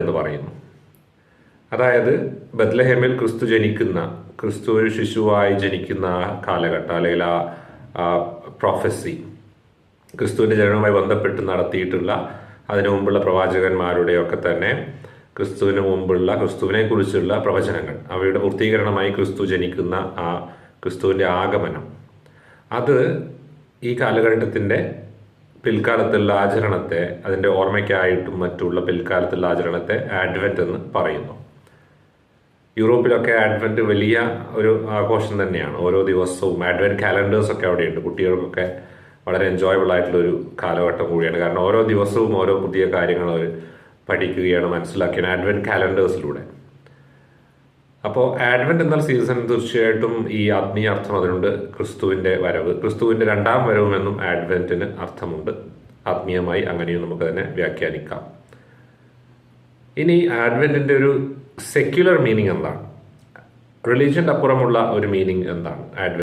എന്ന് പറയുന്നു. അതായത് ബത്ലഹേമിൽ ക്രിസ്തു ഒരു ശിശുവായി ജനിക്കുന്ന ആ കാലഘട്ടം, അല്ലെങ്കിൽ ആ പ്രൊഫസി, ക്രിസ്തുവിന്റെ ജനനവുമായി ബന്ധപ്പെട്ട് നടത്തിയിട്ടുള്ള അതിനു മുമ്പുള്ള പ്രവാചകന്മാരുടെയൊക്കെ തന്നെ ക്രിസ്തുവിനെ കുറിച്ചുള്ള പ്രവചനങ്ങൾ, അവയുടെ പൂർത്തീകരണമായി ക്രിസ്തു ജനിക്കുന്ന ആ ക്രിസ്തുവിന്റെ ആഗമനം, അത് ഈ കാലഘട്ടത്തിന്റെ പിൽക്കാലത്തുള്ള ആചരണത്തെ, അതിന്റെ ഓർമ്മയ്ക്കായിട്ടും മറ്റുള്ള പിൽക്കാലത്തുള്ള ആചരണത്തെ ആഡ്വെന്റ് എന്ന് പറയുന്നു. യൂറോപ്പിലൊക്കെ ആഡ്വെന്റ് വലിയ ഒരു ആഘോഷം തന്നെയാണ്. ഓരോ ദിവസവും ആഡ്വെന്റ് കാലണ്ടേഴ്സ് ഒക്കെ അവിടെയുണ്ട്. കുട്ടികൾക്കൊക്കെ വളരെ എൻജോയബിൾ ആയിട്ടുള്ള ഒരു കാലഘട്ടം കൂടിയാണ്. കാരണം ഓരോ ദിവസവും ഓരോ പുതിയ കാര്യങ്ങൾ അവർ പഠിക്കുകയാണ്, മനസ്സിലാക്കുകയാണ് ആഡ്വെന്റ് കാലണ്ടേഴ്സിലൂടെ. അപ്പോൾ ആഡ്വെന്റ് എന്ന സീസൺ തീർച്ചയായിട്ടും ഈ ആത്മീയ അർത്ഥം അതിനുണ്ട്. ക്രിസ്തുവിന്റെ വരവ്, ക്രിസ്തുവിന്റെ രണ്ടാം വരവുമെന്നും ആഡ്വെന്റിന് അർത്ഥമുണ്ട്. ആത്മീയമായി അങ്ങനെയും നമുക്ക് തന്നെ വ്യാഖ്യാനിക്കാം. ഇനി ആഡ്വെന്റിന്റെ ഒരു സെക്യുലർ മീനിങ് എന്താണ്? റിലീജിയന്റെ അപ്പുറമുള്ള ഒരു മീനിങ് എന്താണ് ആഡ്വെന്റ്?